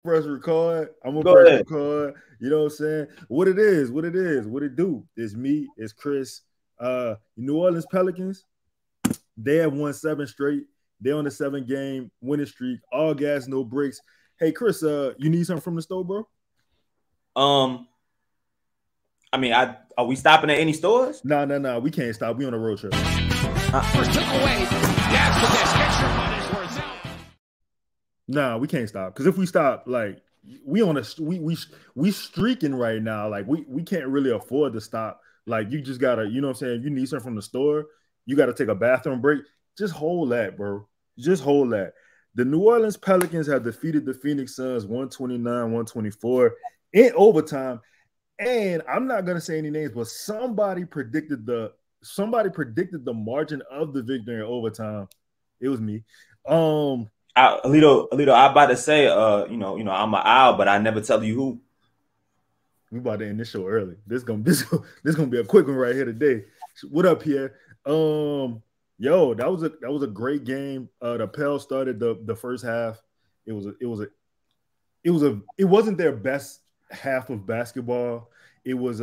press record. I'm gonna Go press ahead. record. You know what I'm saying? What it is, what it is, what it do. It's me, it's Chris. New Orleans Pelicans, they have won 7 straight. They're on a 7-game winning streak. All gas, no breaks. Hey Chris, you need something from the store, bro? Um, I mean, are we stopping at any stores? Nah. We can't stop. We on a road trip. First took away. That's what this extra money's worth. Nah, we can't stop. Because if we stop, like we on a we streaking right now. Like we can't really afford to stop. Like you just gotta, you know what I'm saying? If you need something from the store, you gotta take a bathroom break. Just hold that, bro. Just hold that. The New Orleans Pelicans have defeated the Phoenix Suns 129-124 in overtime. And I'm not gonna say any names, but somebody predicted the margin of the victory in overtime. It was me. Alito, I'm about to say, I'm an owl, but I never tell you who. We about to end this show early. This gonna be a quick one right here today. What up, Pierre? Yo, that was a great game. The Pels started the first half. It wasn't their best half of basketball. It was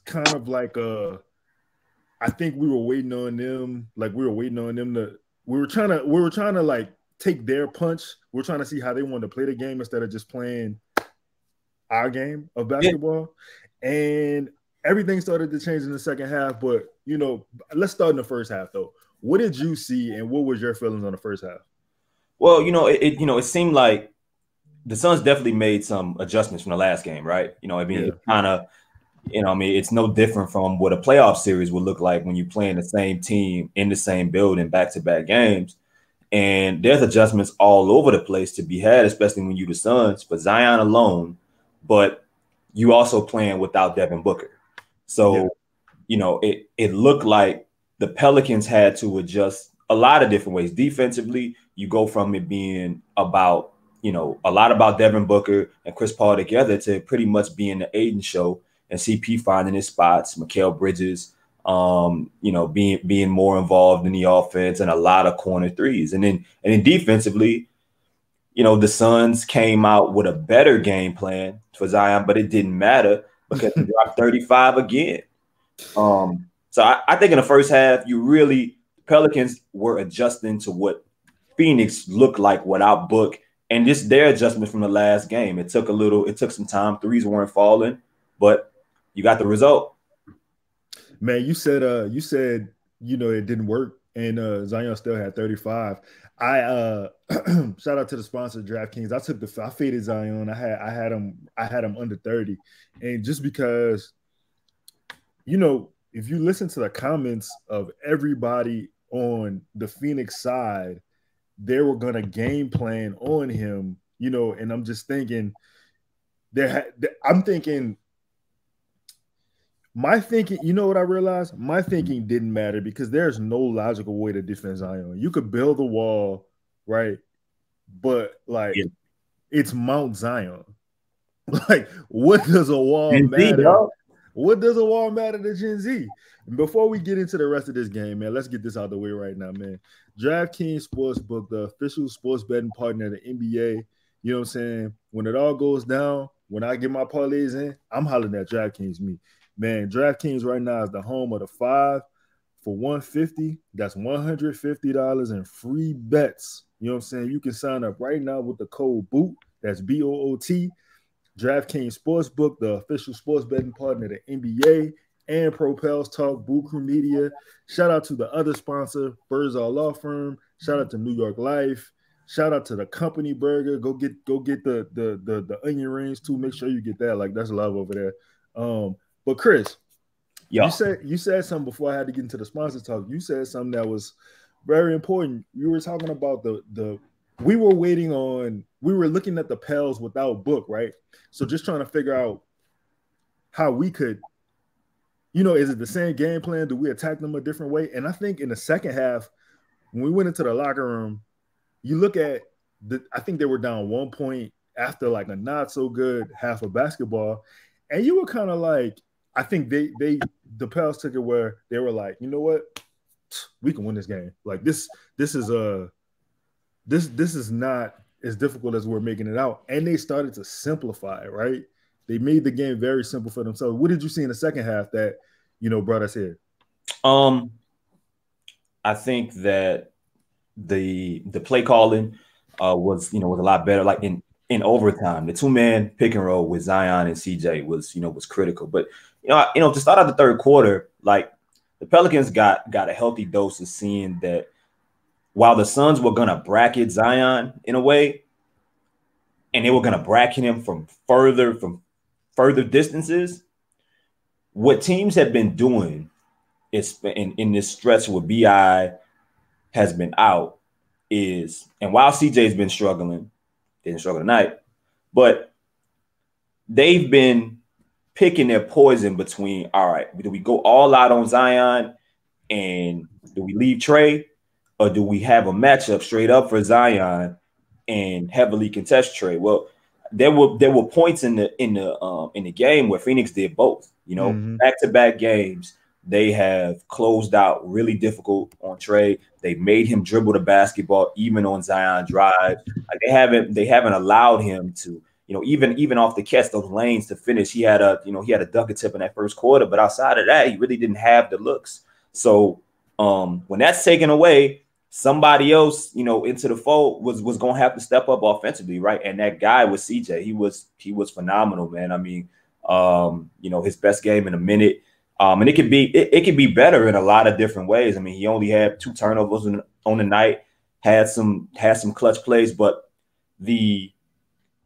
kind of like I think we were waiting on them. Like we were trying to like take their punch. We're trying to see how they wanted to play the game instead of just playing our game of basketball. Yeah. And everything started to change in the second half. But let's start in the first half though. What did you see, and what was your feelings on the first half? Well, it seemed like the Suns definitely made some adjustments from the last game, right? It's kind of, it's no different from what a playoff series would look like when you're playing the same team in the same building back-to-back games. And there's adjustments all over the place to be had, especially when you're the Suns, for Zion alone, but you also playing without Devin Booker. So, it looked like the Pelicans had to adjust a lot of different ways. Defensively, you go from it being about, a lot about Devin Booker and Chris Paul together to pretty much being the Aiden show and CP finding his spots, Mikal Bridges, being more involved in the offense and a lot of corner threes. And then defensively, the Suns came out with a better game plan for Zion, but it didn't matter because he dropped 35 again. So I think in the first half, Pelicans were adjusting to what Phoenix looked like without Book, and just their adjustment from the last game. It took some time. Threes weren't falling, but you got the result. Man, you said it didn't work, and Zion still had 35. I shout out to the sponsor DraftKings. I faded Zion. I had him under 30, and just because, if you listen to the comments of everybody on the Phoenix side, they were gonna game plan on him, and I'm just thinking, my thinking, you know what I realized? My thinking didn't matter because there's no logical way to defend Zion. You could build a wall, right? But it's Mount Zion. Like, what does a wall matter? What does a wall matter to Gen Z? And before we get into the rest of this game, man, let's get this out of the way right now, man. DraftKings Sportsbook, the official sports betting partner of the NBA. You know what I'm saying? When it all goes down, when I get my parlays in, I'm hollering at DraftKings me. Man, DraftKings right now is the home of the 5 for $150. That's $150 in free bets. You know what I'm saying? You can sign up right now with the code BOOT. That's BOOT. DraftKings Sportsbook, the official sports betting partner of the NBA and Propels Talk, Boo Crew Media. Shout out to the other sponsor, Birdsall Law Firm. Shout out to New York Life. Shout out to the Company Burger. Go get the onion rings too. Make sure you get that. Like, that's love over there. But Chris, you said something before I had to get into the sponsor talk. You said something that was very important. You were talking about we were looking at the Pels without Book, right? So just trying to figure out how we could, is it the same game plan? Do we attack them a different way? And I think in the second half, when we went into the locker room, you look at I think they were down 1 point after like a not so good half of basketball. And you were kind of like, I think the Pels took it where they were like, you know what? We can win this game. Like this is not as difficult as we're making it out. And they started to simplify it, right? They made the game very simple for themselves. What did you see in the second half that, brought us here? I think that the play calling was a lot better. Like in overtime, the 2-man pick and roll with Zion and CJ was critical. But to start out the third quarter, like the Pelicans got a healthy dose of seeing that while the Suns were gonna bracket Zion in a way, and they were gonna bracket him from further distances, what teams have been doing is in this stretch where BI has been out is, and while CJ's been struggling, didn't struggle tonight, but they've been picking their poison between, all right, do we go all out on Zion and do we leave Trey, or do we have a matchup straight up for Zion and heavily contest Trey? Well, there were points in the game where Phoenix did both. Back-to-back games, they have closed out really difficult on Trey. They made him dribble the basketball even on Zion drive. Like they haven't allowed him to, even off the catch, those lanes to finish. He had a dunk tip in that first quarter, but outside of that, he really didn't have the looks. So when that's taken away, somebody else, into the fold was going to have to step up offensively, right? And that guy was CJ. He was phenomenal, man. I mean, his best game in a minute. And it could be better in a lot of different ways. I mean, he only had 2 turnovers on the night, had some clutch plays, but the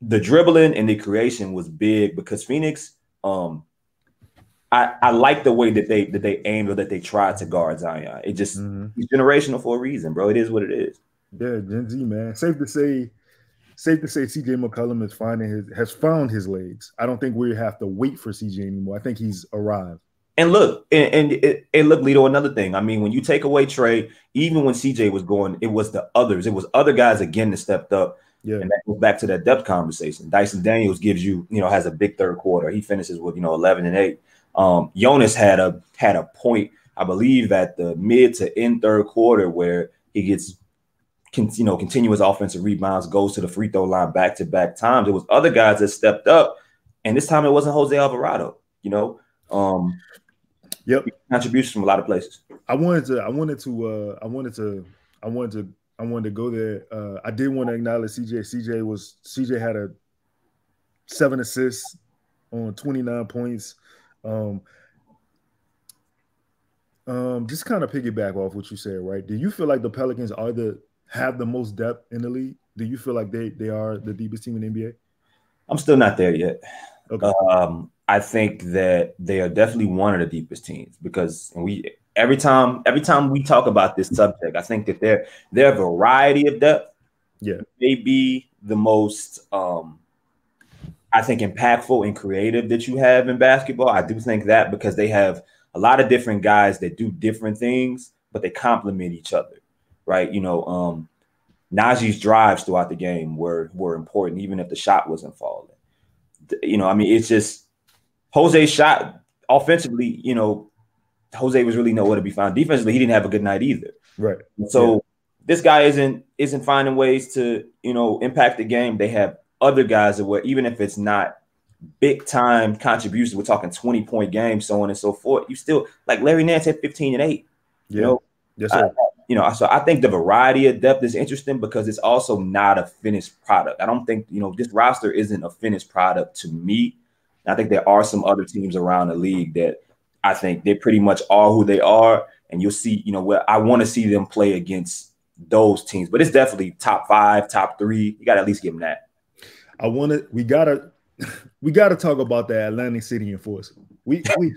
dribbling and the creation was big because Phoenix, I like the way that they aimed or that they tried to guard Zion. It just he's generational for a reason, bro. It is what it is. Yeah, Gen Z, man. Safe to say CJ McCollum has found his legs. I don't think we have to wait for CJ anymore. I think he's arrived. And look, look, Lito, another thing. I mean, when you take away Trey, even when CJ was going, it was the others. It was other guys again that stepped up. Yeah. And that goes back to that depth conversation. Dyson Daniels gives you, has a big third quarter. He finishes with, 11 and 8. Jonas had a point, I believe, at the mid to end third quarter where he gets continuous offensive rebounds, goes to the free throw line back-to-back times. It was other guys that stepped up, and this time it wasn't Jose Alvarado, Yep. Contributions from a lot of places. I wanted to go there. I did want to acknowledge CJ. CJ had a 7 assists on 29 points. Just kind of piggyback off what you said, right? Do you feel like the Pelicans have the most depth in the league? Do you feel like they are the deepest team in the NBA? I'm still not there yet. Okay. I think that they are definitely one of the deepest teams because every time we talk about this subject, I think that their variety of depth may be the most I think impactful and creative that you have in basketball. I do think that because they have a lot of different guys that do different things, but they complement each other, right? Najee's drives throughout the game were important, even if the shot wasn't falling. I mean, it's just Jose's shot offensively, Jose was really nowhere to be found. Defensively, he didn't have a good night either. Right. So this guy isn't finding ways to, impact the game. They have other guys that were, even if it's not big time contributions, we're talking 20-point games, so on and so forth. You still, like Larry Nance had 15 and 8. Yes, sir. So I think the variety of depth is interesting because it's also not a finished product. I don't think, this roster isn't a finished product to me. And I think there are some other teams around the league that I think they pretty much are who they are. And you'll see, where I want to see them play against those teams. But it's definitely top 5, top 3. You got to at least give them that. We gotta talk about the Atlantic City Enforcer. We gotta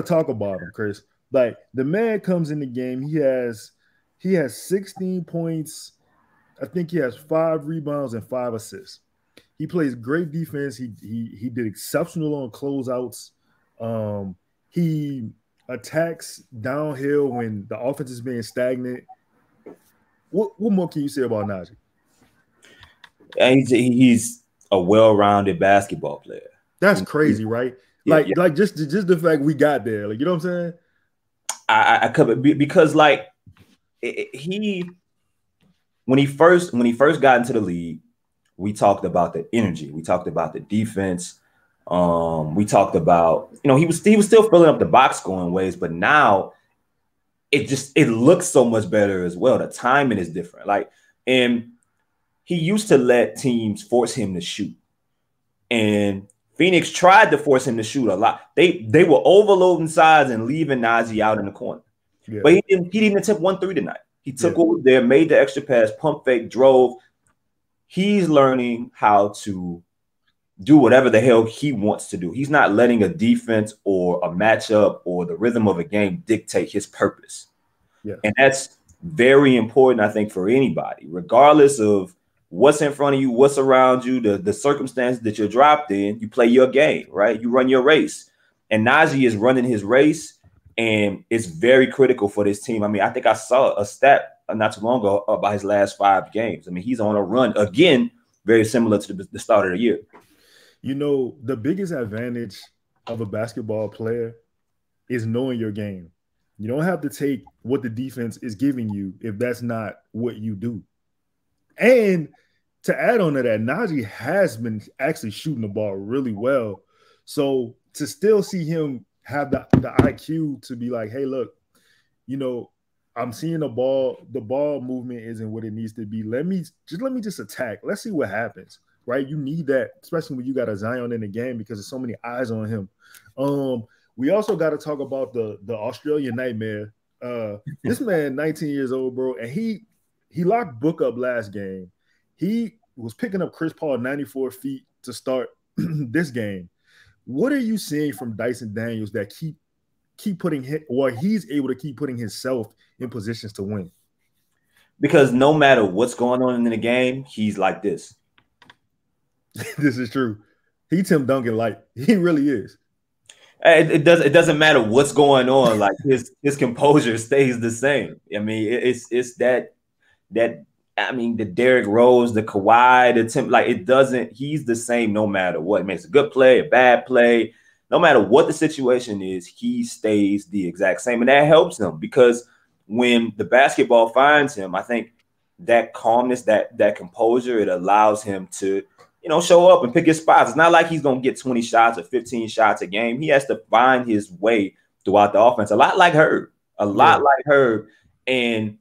talk about him, Chris. Like the man comes in the game, he has 16 points. I think he has 5 rebounds and 5 assists. He plays great defense. He did exceptional on closeouts. He attacks downhill when the offense is being stagnant. What more can you say about Najee? He's a well-rounded basketball player. That's crazy, right? Like just the fact we got there. Like, you know what I'm saying? I cover because like he when he first got into the league, we talked about the energy. We talked about the defense. We talked about, he was still filling up the box scoring ways, but now it looks so much better as well. The timing is different. And he used to let teams force him to shoot. And Phoenix tried to force him to shoot a lot. They were overloading sides and leaving Najee out in the corner. Yeah. But he didn't attempt 1 3 tonight. He took over there, made the extra pass, pump fake, drove. He's learning how to do whatever the hell he wants to do. He's not letting a defense or a matchup or the rhythm of a game dictate his purpose. Yeah. And that's very important, I think, for anybody, regardless of what's in front of you, what's around you, the circumstances that you're dropped in. You play your game, right? You run your race. And Najee is running his race, and it's very critical for this team. I mean, I think I saw a stat not too long ago about his last 5 games. I mean, he's on a run, again, very similar to the start of the year. The biggest advantage of a basketball player is knowing your game. You don't have to take what the defense is giving you if that's not what you do. And to add on to that, Najee has been actually shooting the ball really well. So to still see him have the IQ to be like, hey, look, I'm seeing the ball movement isn't what it needs to be. Let me just attack. Let's see what happens. Right? You need that, especially when you got a Zion in the game because there's so many eyes on him. We also got to talk about the Australian nightmare. This man, 19 years old, bro, and he locked Book up last game. He was picking up Chris Paul 94 feet to start this game. What are you seeing from Dyson Daniels that keep putting he's able to keep putting himself in positions to win? Because no matter what's going on in the game, he's like this. This is true. He Tim Duncan light. He really is. It doesn't matter what's going on. Like his composure stays the same. I mean, it's that I mean, the Derrick Rose, the Kawhi, the Tim, like it doesn't. He's the same no matter what. He makes a good play, a bad play. No matter what the situation is, he stays the exact same, and that helps him because when the basketball finds him, I think that calmness, that composure, it allows him to show up and pick his spots. It's not like he's going to get 20 shots or 15 shots a game. He has to find his way throughout the offense. A lot like Herb. And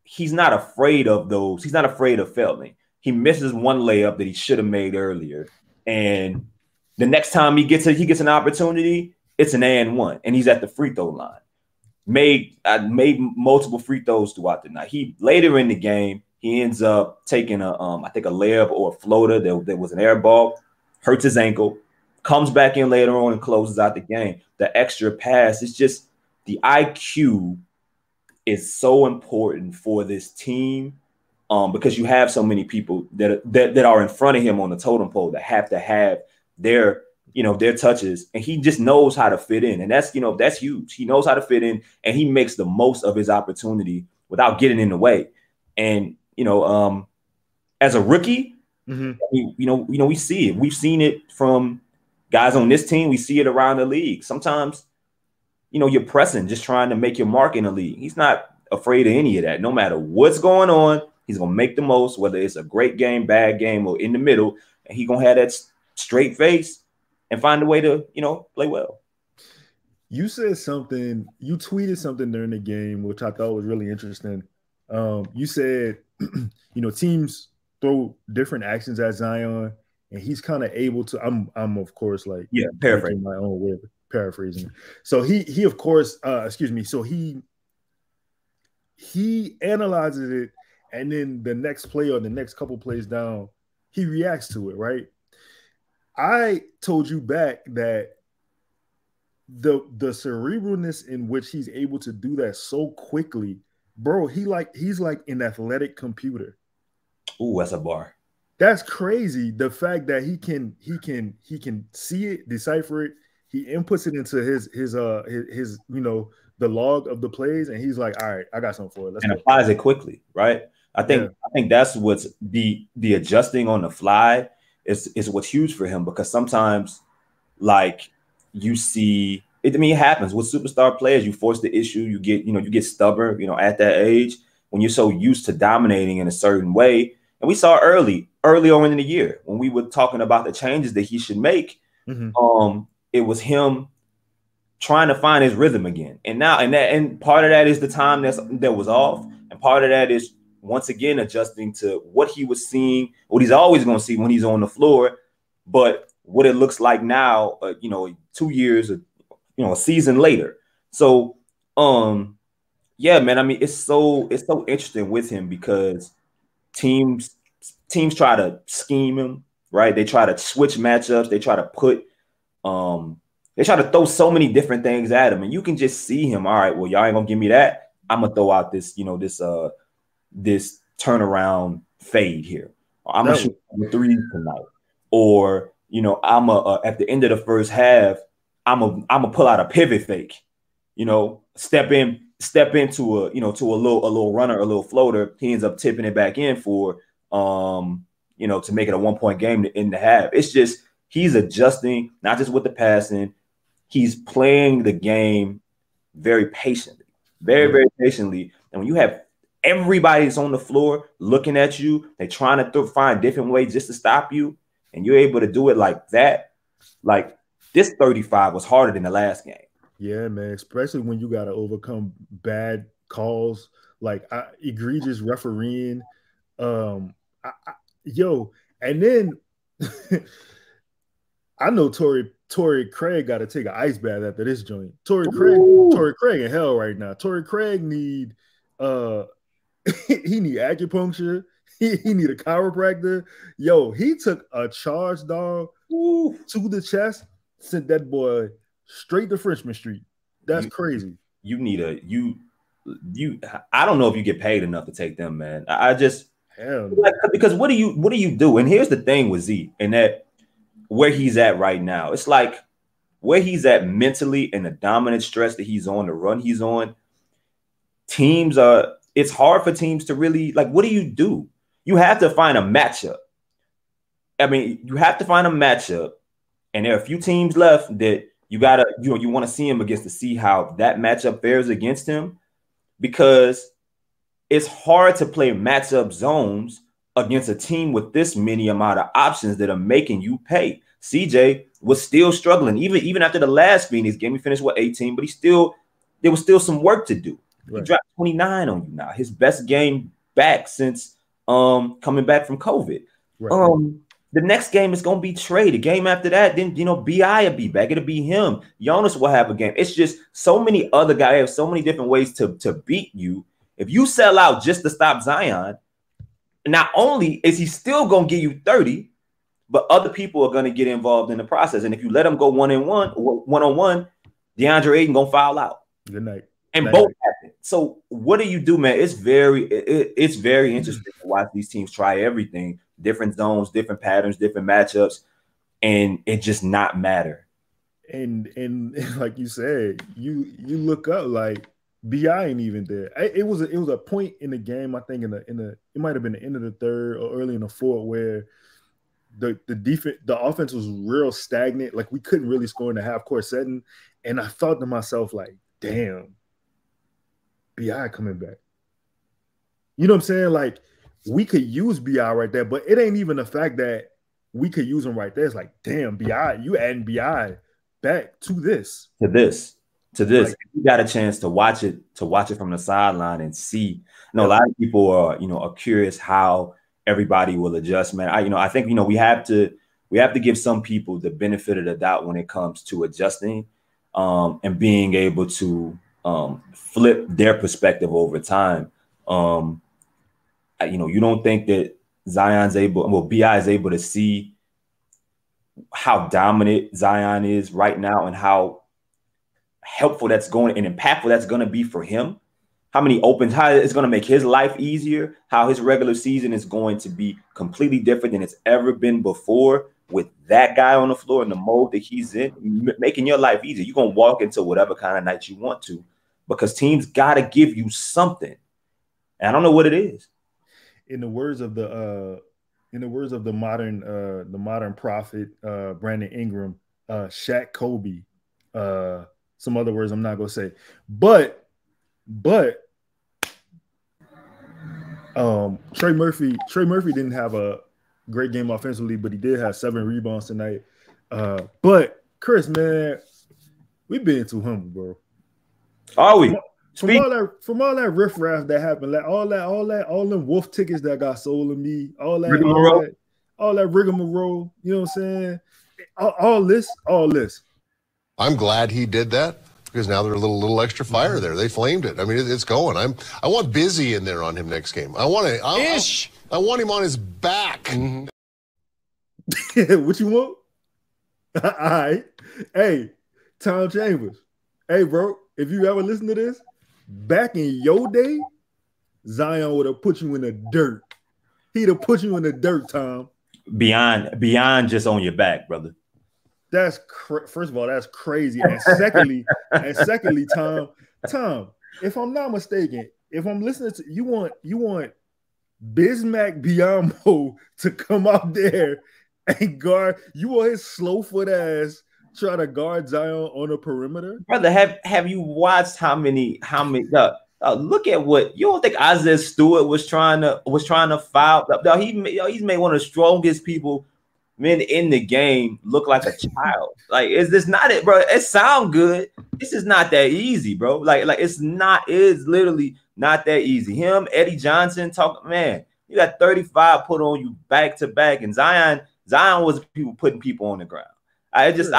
he's not afraid of those. He's not afraid of failing. He misses one layup that he should have made earlier. And the next time he gets an opportunity, it's an and one. And he's at the free throw line. Made multiple free throws throughout the night. Later in the game, he ends up taking I think a layup or a floater that was an air ball, hurts his ankle, comes back in later on and closes out the game. The extra pass, it's just the IQ is so important for this team because you have so many people that are in front of him on the totem pole that have to have their touches, and he just knows how to fit in, and that's huge. He knows how to fit in, and he makes the most of his opportunity without getting in the way. And as a rookie, we see it. We've seen it from guys on this team. We see it around the league. Sometimes, you're pressing, just trying to make your mark in the league. He's not afraid of any of that. No matter what's going on, he's going to make the most, whether it's a great game, bad game, or in the middle, and he's going to have that straight face and find a way to, play well. You said something, you tweeted something during the game, which I thought was really interesting. You said, teams throw different actions at Zion, and he's kind of able to. I'm of course paraphrasing my own way of paraphrasing. So he of course, So he analyzes it, and then the next play or the next couple plays down, he reacts to it. Right. I told you back that the cerebralness in which he's able to do that so quickly. Bro, he's like an athletic computer. Ooh, that's a bar. That's crazy. The fact that he can see it, decipher it, he inputs it into his the log of the plays, and he's like, all right, I got something for it. And applies it quickly, right? I think that's what's the adjusting on the fly is what's huge for him, because sometimes you see it. I mean, it happens with superstar players. You force the issue, you get stubborn, at that age. when you're so used to dominating in a certain way. And we saw early on in the year when we were talking about the changes that he should make. It was him trying to find his rhythm again. And now, and part of that is the time that was off, and part of that is once again adjusting to what he was seeing, what he's always going to see when he's on the floor, but what it looks like now, 2 years, a season later. So, yeah, man. I mean, it's so interesting with him because teams try to scheme him, right? They try to switch matchups. They try to they try to throw so many different things at him, and you can just see him. All right, well, y'all ain't gonna give me that. I'm gonna throw out this, this turnaround fade here. I'm gonna shoot the three tonight, or I'm at the end of the first half, I'm gonna pull out a pivot fake. Step into a little runner, a little floater. He ends up tipping it back in for to make it a 1-point game to end the half. It's just he's adjusting, not just with the passing. He's playing the game very patiently, very patiently. And when you have everybody that's on the floor looking at you, they're trying to find different ways just to stop you, and you're able to do it like that. Like this 35 was harder than the last game. Yeah, man, especially when you got to overcome bad calls, like egregious refereeing. And then I know Torrey Craig got to take an ice bath after this joint. Torrey Craig in hell right now. Torrey Craig need he need acupuncture. He need a chiropractor. He took a charge, dog, to the chest, sent that boy straight to Frenchman Street. That's crazy. You need I don't know if you get paid enough to take them, man. I just because what do you do? And here's the thing with Z, and that where he's at right now, it's like where he's at mentally and the dominant stress that he's on, the run he's on. It's hard for teams to really, like, what do? You have to find a matchup. I mean, you have to find a matchup, and there are a few teams left that you gotta, you want to see him against to see how that matchup fares against him, because it's hard to play matchup zones against a team with this many amount of options that are making you pay. CJ was still struggling, even after the last Phoenix game. He finished with 18, but there was still some work to do. Right. He dropped 29 on you now. His best game back since coming back from COVID. Right. The next game is gonna be Trey. The game after that, then BI will be back. It'll be him. Jonas will have a game. It's just so many other guys have so many different ways to beat you. If you sell out just to stop Zion, not only is he still gonna give you 30, but other people are gonna get involved in the process. And if you let him go one-on-one, DeAndre Ayton gonna foul out. Good night. And both happen. So what do you do, man? It's very interesting to watch these teams try everything, different zones, different patterns, different matchups, and it just not matter. And like you said, you look up, like BI ain't even there. It was a point in the game, I think it might have been the end of the third or early in the fourth, where the offense was real stagnant. Like we couldn't really score in the half court setting, and I thought to myself, like, damn, BI coming back. You know what I'm saying? Like, we could use BI right there, but it ain't even the fact that we could use him right there. It's like, damn, BI, you adding BI back to this. Like, you got a chance to watch it from the sideline and see. A lot of people are curious how everybody will adjust, man. I think we have to give some people the benefit of the doubt when it comes to adjusting and being able to flip their perspective over time. You don't think that BI is able to see how dominant Zion is right now and how helpful that's going and impactful that's going to be for him. How it's going to make his life easier, how his regular season is going to be completely different than it's ever been before with that guy on the floor and the mode that he's in, making your life easier. You're going to walk into whatever kind of night you want to, because teams got to give you something. And I don't know what it is. In the words of the modern prophet, Brandon Ingram, Shaq Kobe, some other words I'm not gonna say, but Trey Murphy didn't have a great game offensively, but he did have 7 rebounds tonight. But Chris, man, we've been too humble, bro. Are we? From all that riffraff that happened, like all them wolf tickets that got sold to me, all that rigmarole, you know what I'm saying? All this. I'm glad he did that because now there's a little extra fire there. They flamed it. I mean, it's going. I want Busy in there on him next game. I want him on his back. Mm-hmm. What you want? All right. Hey, Tom Chambers. Hey, bro, if you ever listen to this, back in your day, Zion would have put you in the dirt. He'd have put you in the dirt, Tom. Beyond just on your back, brother. That's first of all, that's crazy. And secondly, Tom, if I'm not mistaken, if I'm listening to you want Bismack Biyombo to come out there and guard, you want his slow foot ass try to guard Zion on the perimeter? Brother, have you watched how many look at what you don't think Isaiah Stewart was trying to foul? He's made one of the strongest men in the game look like a child. Like, is this not it, bro? It sound good. This is not that easy, bro. Like it's literally not that easy. Him, Eddie Johnson, man, you got 35 put on you back to back, and Zion was putting people on the ground. I just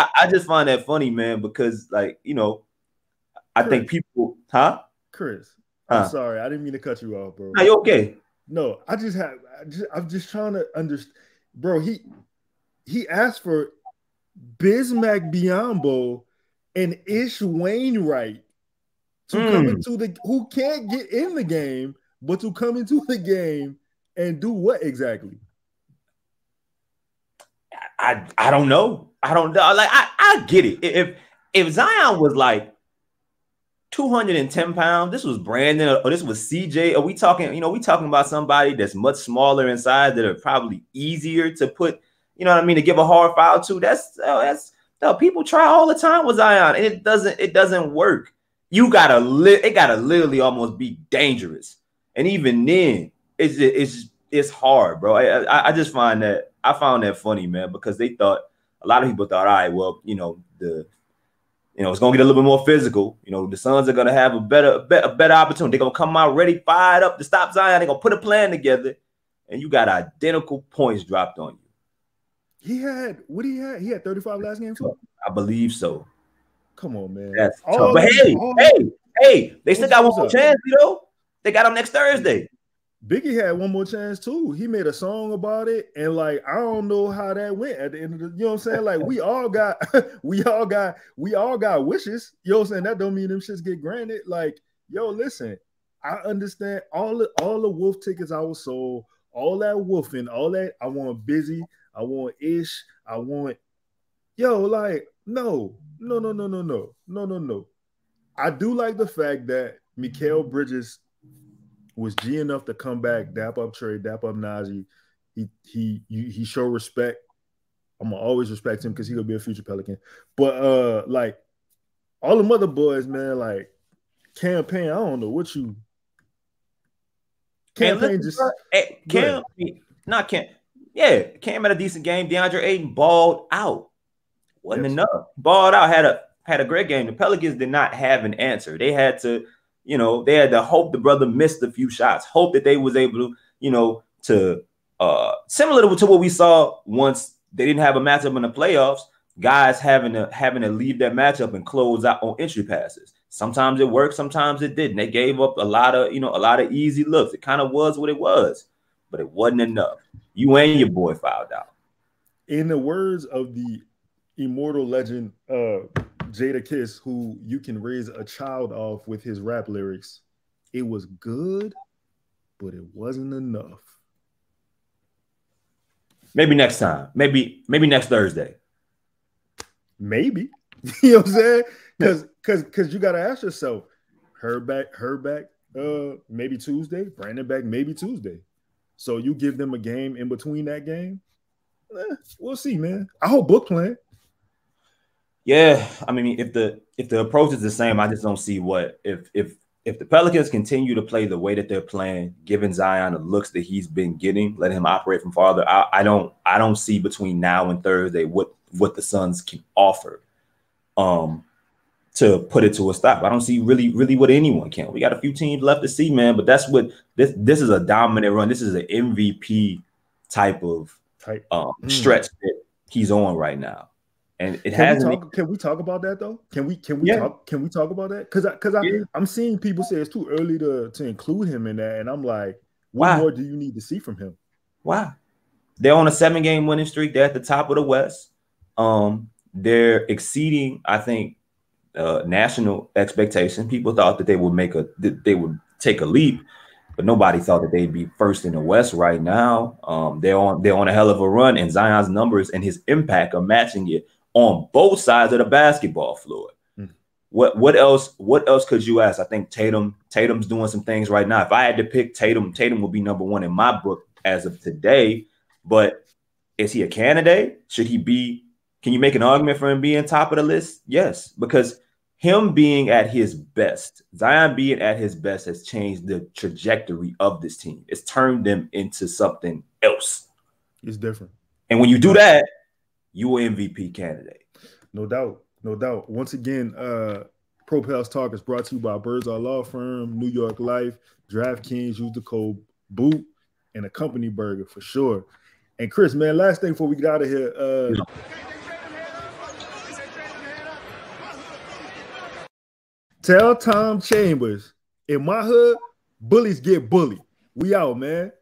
find that funny, man, because I think people, Chris, I'm sorry, I didn't mean to cut you off, bro. No, you okay? No, I'm just trying to understand, bro. He asked for Bismack Biyombo and Ish Wainwright to come into who can't get in the game, but to come into the game and do what exactly? I don't know. Like, I get it. If Zion was like 210 pounds, this was Brandon or this was CJ, are we talking about somebody that's much smaller in size that are probably easier to put, you know what I mean, to give a hard foul to? That's people try all the time with Zion, and it doesn't work. It gotta literally almost be dangerous, and even then, it's hard, bro. I found that funny, man, because a lot of people thought, all right, well, it's gonna get a little bit more physical. The Suns are gonna have a better opportunity. They're gonna come out ready, fired up to stop Zion. They're gonna put a plan together, and you got identical points dropped on you. He had 35 last game too? I believe so. Come on, man. That's tough. But hey, they still got one more chance, They got them next Thursday. Biggie had one more chance too. He made a song about it, and I don't know how that went at the end of the, you know what I'm saying? Like, we all got wishes. You know what I'm saying? That don't mean them shits get granted. Like, yo, listen, I understand all the wolf tickets I was sold, all that wolfing, all that. I want Busy, I want Ish, I want no. I do like the fact that Mikal Bridges was G enough to come back, dap up Trey, dap up Najee. He showed respect. I'm gonna always respect him because he'll be a future Pelican. But all the other boys, man, campaign. I don't know what you campaign just Cam. Yeah, Cam had a decent game. DeAndre Ayton balled out. Wasn't enough. Balled out, had a great game. The Pelicans did not have an answer. They had to, they had to hope the brother missed a few shots. Hope that they was able to, similar to what we saw once they didn't have a matchup in the playoffs, guys having to leave that matchup and close out on entry passes. Sometimes it worked, sometimes it didn't. They gave up a lot of easy looks. It kind of was what it was, but it wasn't enough. You and your boy fouled out. In the words of the immortal legend Jada Kiss, who you can raise a child off with his rap lyrics, it was good, but it wasn't enough. Maybe next time. Maybe next Thursday. Maybe. You know what I'm saying? Because you got to ask yourself, her back, maybe Tuesday. Brandon back, maybe Tuesday. So you give them a game in between that game? We'll see, man. I hope Book playing. Yeah, I mean, if the approach is the same, I just don't see what if if the Pelicans continue to play the way that they're playing, giving Zion the looks that he's been getting, letting him operate from farther, I don't see between now and Thursday what the Suns can offer to put it to a stop. I don't see really what anyone can. We got a few teams left to see, man, but that's what this is a dominant run. This is an MVP type of stretch that he's on right now. And it can we talk about that though? Can we talk about that? Because I'm seeing people say it's too early to include him in that, and I'm like, what more do you need to see from him? Why? They're on a 7-game winning streak. They're at the top of the West. They're exceeding, I think, national expectations. People thought that they would take a leap, but nobody thought that they'd be first in the West right now. They're on a hell of a run, and Zion's numbers and his impact are matching it on both sides of the basketball floor. What else could you ask? I think Tatum's doing some things right now. If I had to pick Tatum would be number one in my book as of today. But is he a candidate? Should he be? Can you make an argument for him being top of the list? Yes, because him being at his best, Zion being at his best has changed the trajectory of this team. It's turned them into something else. It's different. And when you do that, you an MVP candidate. No doubt. No doubt. Once again, Propels Talk is brought to you by Birdsall Law Firm, New York Life, DraftKings. Use the code BOOT and a company burger for sure. And Chris, man, last thing before we get out of here. Tell Tom Chambers, in my hood, bullies get bullied. We out, man.